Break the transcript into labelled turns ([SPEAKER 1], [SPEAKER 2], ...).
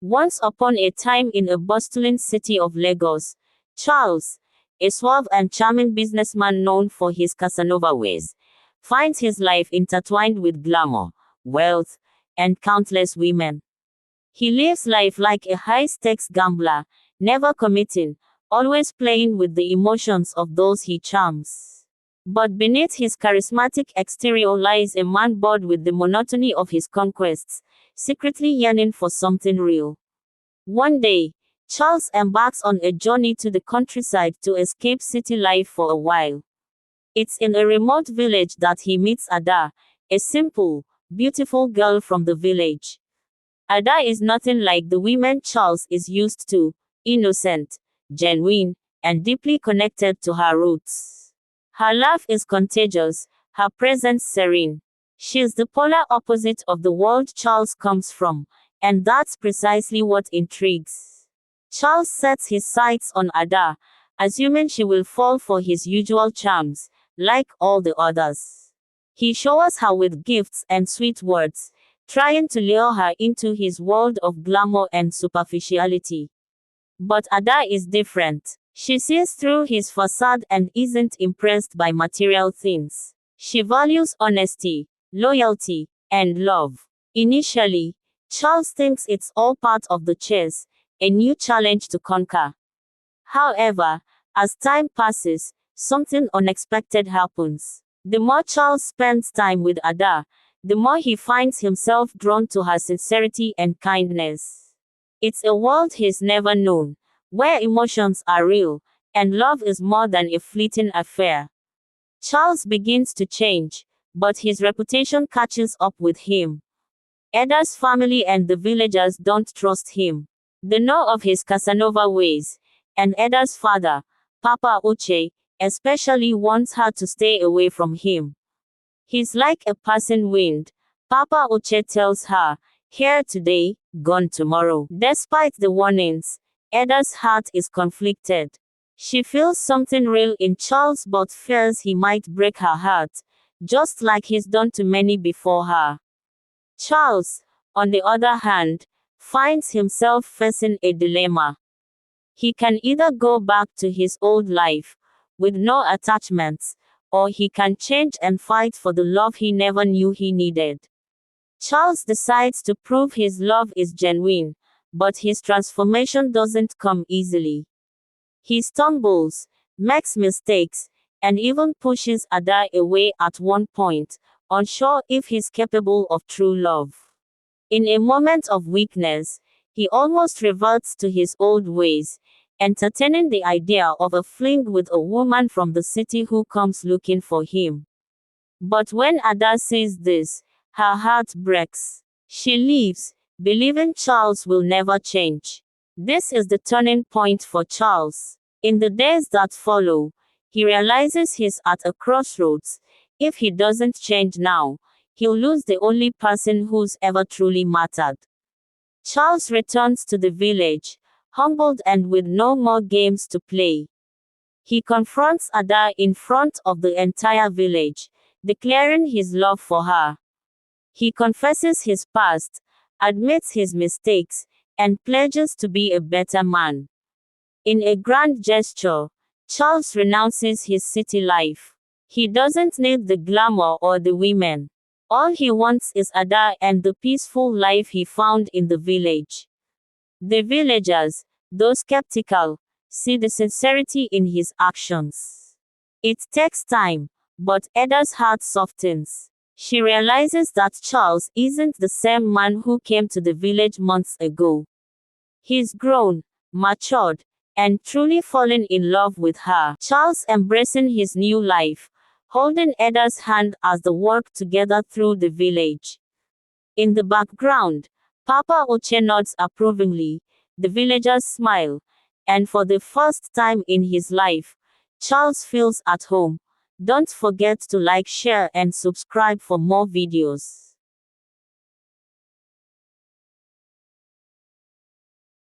[SPEAKER 1] Once upon a time in a bustling city of Lagos, Charles, a suave and charming businessman known for his Casanova ways, finds his life intertwined with glamour, wealth, and countless women. He lives life like a high-stakes gambler, never committing, always playing with the emotions of those he charms. But beneath his charismatic exterior lies a man bored with the monotony of his conquests, secretly yearning for something real. One day, Charles embarks on a journey to the countryside to escape city life for a while. It's in a remote village that he meets Ada, a simple, beautiful girl from the village. Ada is nothing like the women Charles is used to, innocent, genuine, and deeply connected to her roots. Her laugh is contagious, her presence serene. She's the polar opposite of the world Charles comes from, and that's precisely what intrigues. Charles sets his sights on Ada, assuming she will fall for his usual charms, like all the others. He showers her with gifts and sweet words, trying to lure her into his world of glamour and superficiality. But Ada is different. She sees through his facade and isn't impressed by material things. She values honesty, loyalty, and love. Initially, Charles thinks it's all part of the chase, a new challenge to conquer. However, as time passes, something unexpected happens. The more Charles spends time with Ada, the more he finds himself drawn to her sincerity and kindness. It's a world he's never known, where emotions are real, and love is more than a fleeting affair. Charles begins to change, but his reputation catches up with him. Ada's family and the villagers don't trust him. They know of his Casanova ways, and Ada's father, Papa Uche, especially wants her to stay away from him. He's like a passing wind, Papa Uche tells her, here today, gone tomorrow. Despite the warnings, Ada's heart is conflicted. She feels something real in Charles but fears he might break her heart, just like he's done to many before her. Charles, on the other hand, finds himself facing a dilemma. He can either go back to his old life, with no attachments, or he can change and fight for the love he never knew he needed. Charles decides to prove his love is genuine, but his transformation doesn't come easily. He stumbles, makes mistakes, and even pushes Ada away at one point, unsure if he's capable of true love. In a moment of weakness, he almost reverts to his old ways, entertaining the idea of a fling with a woman from the city who comes looking for him. But when Ada sees this, her heart breaks. She leaves, believing Charles will never change. This is the turning point for Charles. In the days that follow, he realizes he's at a crossroads. If he doesn't change now, he'll lose the only person who's ever truly mattered. Charles returns to the village, humbled and with no more games to play. He confronts Ada in front of the entire village, declaring his love for her. He confesses his past, admits his mistakes, and pledges to be a better man. In a grand gesture, Charles renounces his city life. He doesn't need the glamour or the women. All he wants is Ada and the peaceful life he found in the village. The villagers, though skeptical, see the sincerity in his actions. It takes time, but Ada's heart softens. She realizes that Charles isn't the same man who came to the village months ago. He's grown, matured, and truly fallen in love with her. Charles embracing his new life, holding Ada's hand as they work together through the village. In the background, Papa Uche nods approvingly, the villagers smile, and for the first time in his life, Charles feels at home. Don't forget to like, share, and subscribe for more videos.